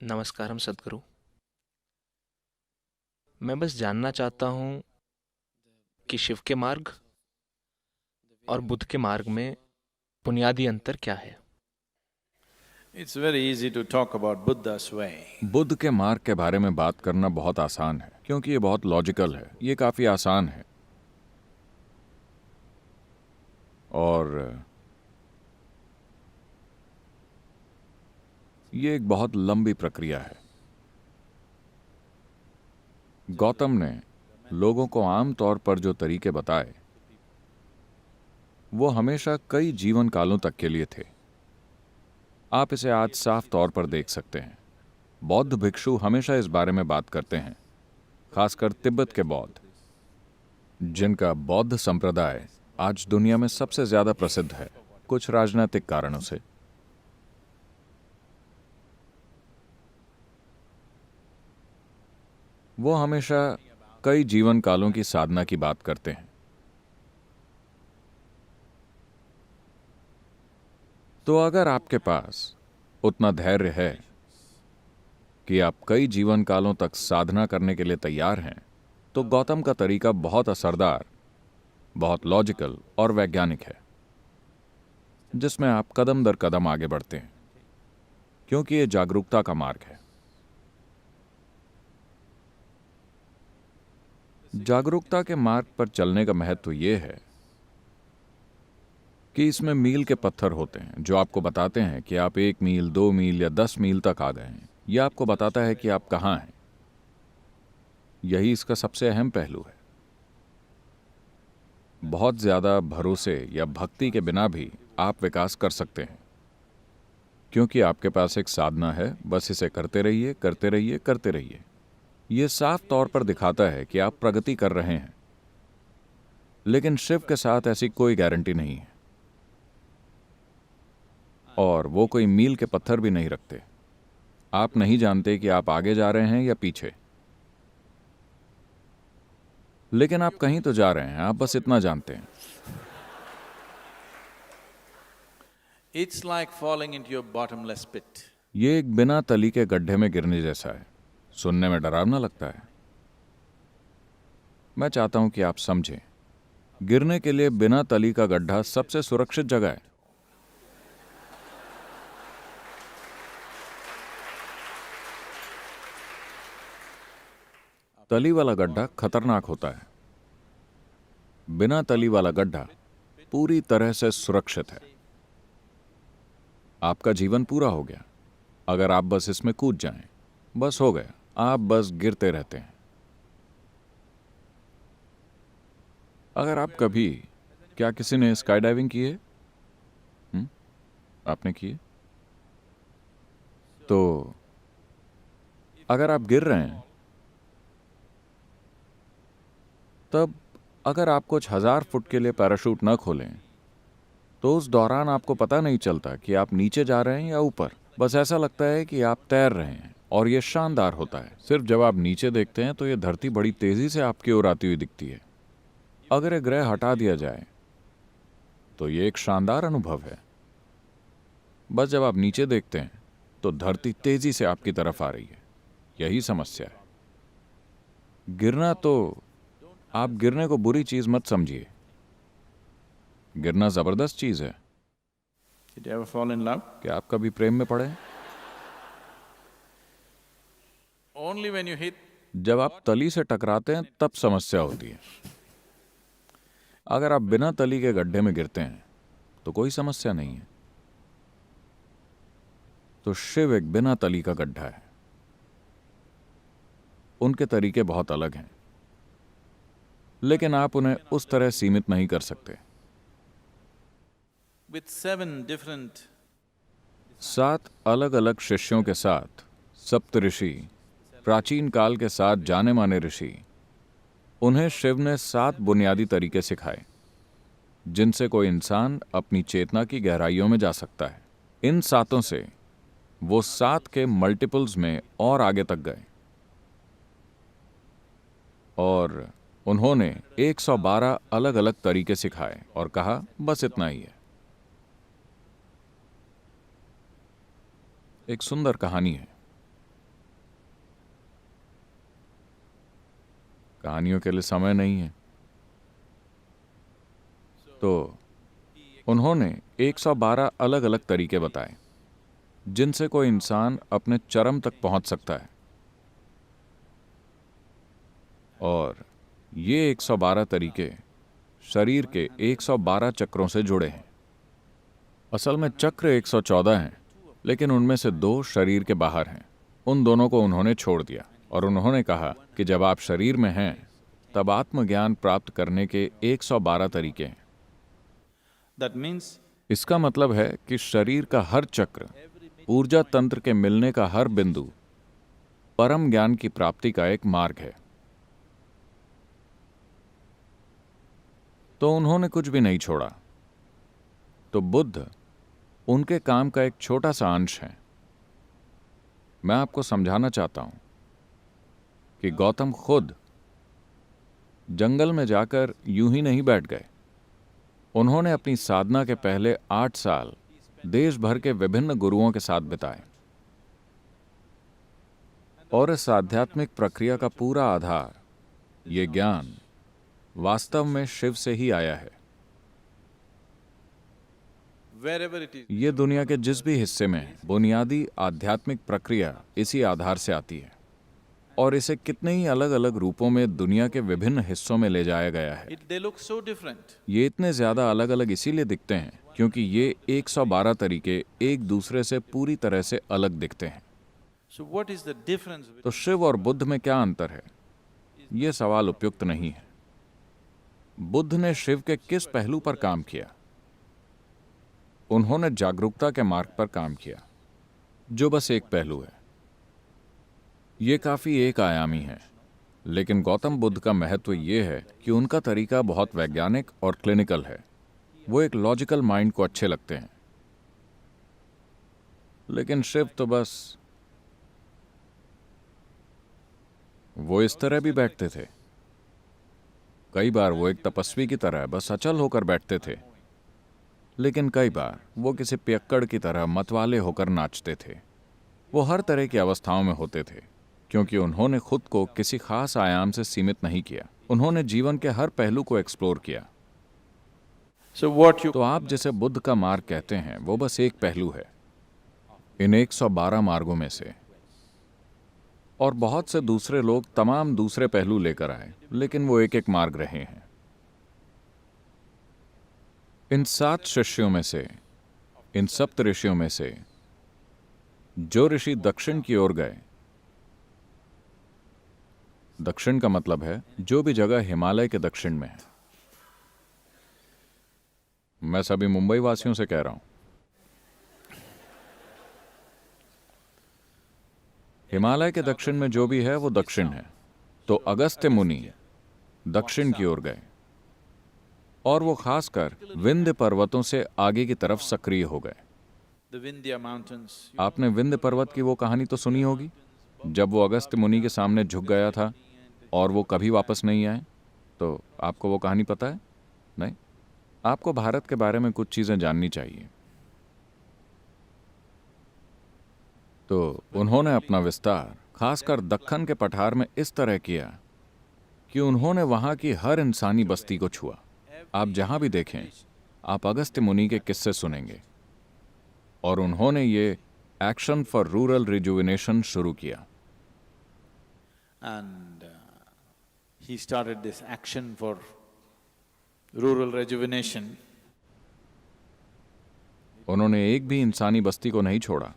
नमस्कारम सदगुरु। मैं बस जानना चाहता हूँ कि शिव के मार्ग और बुद्ध के मार्ग में बुनियादी अंतर क्या है। It's very easy to talk about Buddha's way. Buddha के मार्ग के बारे में बात करना बहुत आसान है क्योंकि ये बहुत लॉजिकल है, ये काफी आसान है और ये एक बहुत लंबी प्रक्रिया है। गौतम ने लोगों को आम तौर पर जो तरीके बताए वो हमेशा कई जीवन कालों तक के लिए थे। आप इसे आज साफ तौर पर देख सकते हैं। बौद्ध भिक्षु हमेशा इस बारे में बात करते हैं, खासकर तिब्बत के बौद्ध, जिनका बौद्ध संप्रदाय आज दुनिया में सबसे ज्यादा प्रसिद्ध है, कुछ राजनीतिक कारणों से। वो हमेशा कई जीवन कालों की साधना की बात करते हैं। तो अगर आपके पास उतना धैर्य है कि आप कई जीवन कालों तक साधना करने के लिए तैयार हैं, तो गौतम का तरीका बहुत असरदार, बहुत लॉजिकल और वैज्ञानिक है, जिसमें आप कदम दर कदम आगे बढ़ते हैं, क्योंकि ये जागरूकता का मार्ग है। जागरूकता के मार्ग पर चलने का महत्व यह है कि इसमें मील के पत्थर होते हैं जो आपको बताते हैं कि आप 1 मील, 2 मील या 10 मील तक आ गए हैं। यह आपको बताता है कि आप कहां हैं। यही इसका सबसे अहम पहलू है। बहुत ज्यादा भरोसे या भक्ति के बिना भी आप विकास कर सकते हैं, क्योंकि आपके पास एक साधना है। बस इसे करते रहिए, करते रहिए, करते रहिए। यह साफ तौर पर दिखाता है कि आप प्रगति कर रहे हैं। लेकिन शिव के साथ ऐसी कोई गारंटी नहीं है, और वो कोई मील के पत्थर भी नहीं रखते। आप नहीं जानते कि आप आगे जा रहे हैं या पीछे, लेकिन आप कहीं तो जा रहे हैं। आप बस इतना जानते हैं। It's like falling into your bottomless pit. ये एक बिना तली के गड्ढे में गिरने जैसा है। सुनने में डरावना लगता है। मैं चाहता हूं कि आप समझें, गिरने के लिए बिना तली का गड्ढा सबसे सुरक्षित जगह है। तली वाला गड्ढा खतरनाक होता है। बिना तली वाला गड्ढा पूरी तरह से सुरक्षित है। आपका जीवन पूरा हो गया अगर आप बस इसमें कूद जाएं। बस हो गया, आप बस गिरते रहते हैं। अगर आप कभी, क्या किसी ने स्काई डाइविंग की है? आपने की है? तो अगर आप गिर रहे हैं, तब अगर आप कुछ 1000 फुट के लिए पैराशूट न खोलें, तो उस दौरान आपको पता नहीं चलता कि आप नीचे जा रहे हैं या ऊपर। बस ऐसा लगता है कि आप तैर रहे हैं, और यह शानदार होता है। सिर्फ जब आप नीचे देखते हैं तो यह धरती बड़ी तेजी से आपकी ओर आती हुई दिखती है। अगर यह ग्रह हटा दिया जाए तो यह एक शानदार अनुभव है। बस जब आप नीचे देखते हैं तो धरती तेजी से आपकी तरफ आ रही है। यही समस्या है। गिरना, तो आप गिरने को बुरी चीज मत समझिए। गिरना जबरदस्त चीज है। Did you ever fall in love? क्या आप कभी प्रेम में पड़े? Only when you hit. जब आप तली से टकराते हैं तब समस्या होती है। अगर आप बिना तली के गड्ढे में गिरते हैं तो कोई समस्या नहीं है। तो शिव एक बिना तली का गड्ढा है। उनके तरीके बहुत अलग हैं, लेकिन आप उन्हें उस तरह सीमित नहीं कर सकते। With 7 different 7 अलग अलग शिष्यों के साथ सप्तऋषि, प्राचीन काल के 7 जाने माने ऋषि, उन्हें शिव ने 7 बुनियादी तरीके सिखाए जिनसे कोई इंसान अपनी चेतना की गहराइयों में जा सकता है। इन 7 से वो 7 के मल्टीपल्स में और आगे तक गए, और उन्होंने 112 अलग अलग तरीके सिखाए और कहा बस इतना ही है। एक सुंदर कहानी है। कहानियों के लिए समय नहीं है। तो उन्होंने 112 अलग अलग तरीके बताए जिनसे कोई इंसान अपने चरम तक पहुंच सकता है। और ये 112 तरीके शरीर के 112 चक्रों से जुड़े हैं। असल में चक्र 114 हैं, लेकिन उनमें से 2 शरीर के बाहर हैं। उन दोनों को उन्होंने छोड़ दिया और उन्होंने कहा कि जब आप शरीर में हैं तब आत्मज्ञान प्राप्त करने के 112 तरीके हैं। That means इसका मतलब है कि शरीर का हर चक्र, ऊर्जा तंत्र के मिलने का हर बिंदु परम ज्ञान की प्राप्ति का एक मार्ग है। तो उन्होंने कुछ भी नहीं छोड़ा। तो बुद्ध उनके काम का एक छोटा सा अंश है। मैं आपको समझाना चाहता हूं कि गौतम खुद जंगल में जाकर यूं ही नहीं बैठ गए। उन्होंने अपनी साधना के पहले 8 साल देश भर के विभिन्न गुरुओं के साथ बिताए। और इस आध्यात्मिक प्रक्रिया का पूरा आधार, ये ज्ञान, वास्तव में शिव से ही आया है। wherever it is, ये दुनिया के जिस भी हिस्से में है, बुनियादी आध्यात्मिक प्रक्रिया इसी आधार से आती है। और इसे कितने ही अलग अलग रूपों में दुनिया के विभिन्न हिस्सों में ले जाया गया है। they look so different. ये इतने ज्यादा अलग अलग इसीलिए दिखते हैं क्योंकि ये 112 तरीके एक दूसरे से पूरी तरह से अलग दिखते हैं। So what is the difference? तो शिव और बुद्ध में क्या अंतर है? ये सवाल उपयुक्त नहीं है। बुद्ध ने शिव के किस पहलू पर काम किया? उन्होंने जागरूकता के मार्ग पर काम किया, जो बस एक पहलू है। ये काफी एक आयामी है। लेकिन गौतम बुद्ध का महत्व ये है कि उनका तरीका बहुत वैज्ञानिक और क्लिनिकल है। वो एक लॉजिकल माइंड को अच्छे लगते हैं। लेकिन शिव तो बस वो इस तरह भी बैठते थे। कई बार वो एक तपस्वी की तरह बस अचल होकर बैठते थे, लेकिन कई बार वो किसी पियक्कड़ की तरह मतवाले होकर नाचते थे। वो हर तरह की अवस्थाओं में होते थे, क्योंकि उन्होंने खुद को किसी खास आयाम से सीमित नहीं किया। उन्होंने जीवन के हर पहलू को एक्सप्लोर किया। So what you तो आप जिसे बुद्ध का मार्ग कहते हैं वो बस एक पहलू है इन 112 मार्गों में से। और बहुत से दूसरे लोग तमाम दूसरे पहलू लेकर आए, लेकिन वो एक एक मार्ग रहे हैं। इन 7 शिष्यों में से, इन सप्त ऋषियों में से जो ऋषि दक्षिण की ओर गए, दक्षिण का मतलब है जो भी जगह हिमालय के दक्षिण में है। मैं सभी मुंबई वासियों से कह रहा हूं, हिमालय के दक्षिण में जो भी है वो दक्षिण है। तो अगस्त्य मुनि दक्षिण की ओर गए और वो खासकर विंध्य पर्वतों से आगे की तरफ सक्रिय हो गए। the Vindhya mountains, आपने विंध्य पर्वत की वो कहानी तो सुनी होगी, जब वो अगस्त्य मुनि के सामने झुक गया था और वो कभी वापस नहीं आए। तो आपको वो कहानी पता है? नहीं? आपको भारत के बारे में कुछ चीजें जाननी चाहिए। तो उन्होंने अपना विस्तार खासकर दक्कन के पठार में इस तरह किया कि उन्होंने वहां की हर इंसानी बस्ती को छुआ। आप जहां भी देखें, आप अगस्त्य मुनि के किस्से सुनेंगे। और उन्होंने ये एक्शन फॉर रूरल रिजुविनेशन शुरू किया। and he started this action for rural rejuvenation. उन्होंने एक भी इंसानी बस्ती को नहीं छोड़ा।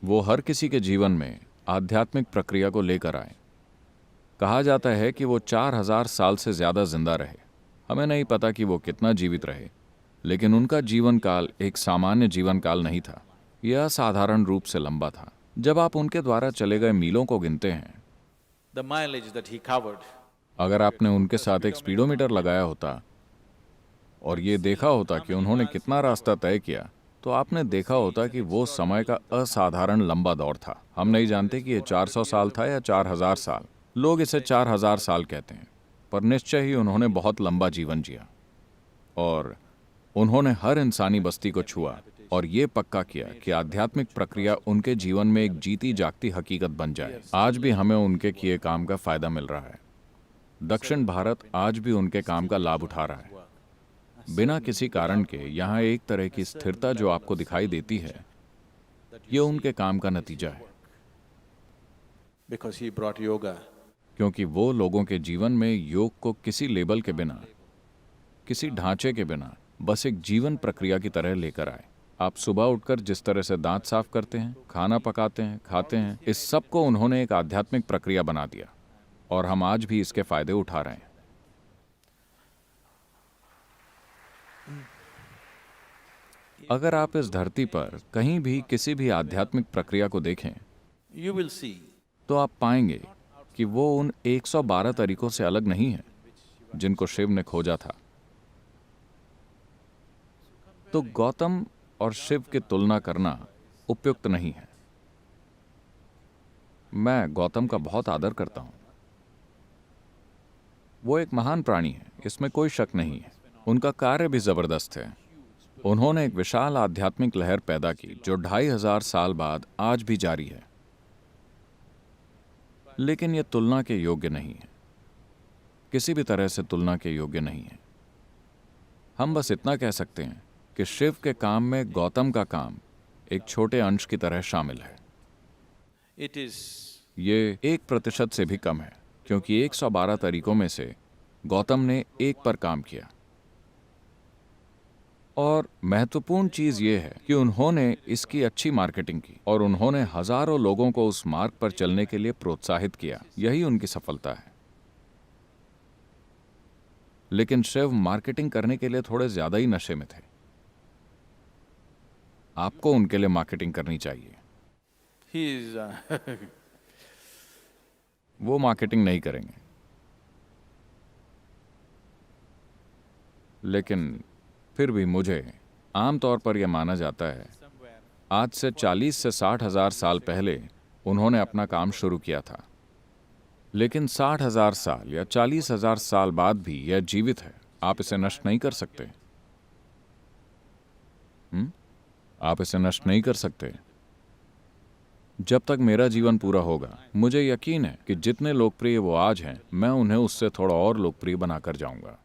वो हर किसी के जीवन में आध्यात्मिक प्रक्रिया को लेकर आए। कहा जाता है कि वो 4000 साल से ज्यादा जिंदा रहे। हमें नहीं पता कि वो कितना जीवित रहे, लेकिन उनका जीवन काल एक सामान्य जीवन काल नहीं था। यह असाधारण रूप से लंबा था। जब आप उनके द्वारा चले गए मीलों को गिनते हैं, The mileage that he covered, अगर आपने उनके साथ एक स्पीडोमीटर लगाया होता और ये देखा होता कि उन्होंने कितना रास्ता तय किया, तो आपने देखा होता कि वो समय का असाधारण लंबा दौर था। हम नहीं जानते कि ये 400 साल था या 4000 साल। लोग इसे 4000 साल कहते हैं, पर निश्चय ही उन्होंने बहुत लंबा जीवन जिया। और उन्होंने हर इंसानी बस्ती को छुआ और ये पक्का किया कि आध्यात्मिक प्रक्रिया उनके जीवन में एक जीती जागती हकीकत बन जाए। आज भी हमें उनके किए काम का फायदा मिल रहा है। दक्षिण भारत आज भी उनके काम का लाभ उठा रहा है। बिना किसी कारण के यहाँ एक तरह की स्थिरता जो आपको दिखाई देती है, ये उनके काम का नतीजा है, Because he brought yoga. क्योंकि वो लोगों के जीवन में योग को किसी लेबल के बिना, किसी ढांचे के बिना, बस एक जीवन प्रक्रिया की तरह लेकर आए। आप सुबह उठकर जिस तरह से दांत साफ करते हैं, खाना पकाते हैं, खाते हैं, इस सब को उन्होंने एक आध्यात्मिक प्रक्रिया बना दिया और हम आज भी इसके फायदे उठा रहे हैं। अगर आप इस धरती पर कहीं भी किसी भी आध्यात्मिक प्रक्रिया को देखें You will see तो आप पाएंगे कि वो उन 112 तरीकों से अलग नहीं है जिनको शिव ने खोजा था। तो गौतम और शिव की तुलना करना उपयुक्त नहीं है। मैं गौतम का बहुत आदर करता हूं। वो एक महान प्राणी है, इसमें कोई शक नहीं है। उनका कार्य भी जबरदस्त है। उन्होंने एक विशाल आध्यात्मिक लहर पैदा की जो 2500 साल बाद आज भी जारी है। लेकिन यह तुलना के योग्य नहीं है, किसी भी तरह से तुलना के योग्य नहीं है। हम बस इतना कह सकते हैं कि शिव के काम में गौतम का काम एक छोटे अंश की तरह शामिल है। it is ये 1% से भी कम है, क्योंकि 112 तरीकों में से गौतम ने एक पर काम किया। और महत्वपूर्ण चीज ये है कि उन्होंने इसकी अच्छी मार्केटिंग की और उन्होंने हजारों लोगों को उस मार्ग पर चलने के लिए प्रोत्साहित किया। यही उनकी सफलता है। लेकिन शिव मार्केटिंग करने के लिए थोड़े ज्यादा ही नशे में थे। आपको उनके लिए मार्केटिंग करनी चाहिए। he is वो मार्केटिंग नहीं करेंगे। लेकिन फिर भी मुझे आमतौर पर यह माना जाता है आज से 40 से 60 हजार साल पहले उन्होंने अपना काम शुरू किया था। लेकिन 60,000 साल या 40,000 साल बाद भी यह जीवित है। आप इसे नष्ट नहीं कर सकते। आप इसे नष्ट नहीं कर सकते। जब तक मेरा जीवन पूरा होगा, मुझे यकीन है कि जितने लोकप्रिय वो आज हैं, मैं उन्हें उससे थोड़ा और लोकप्रिय बनाकर जाऊंगा।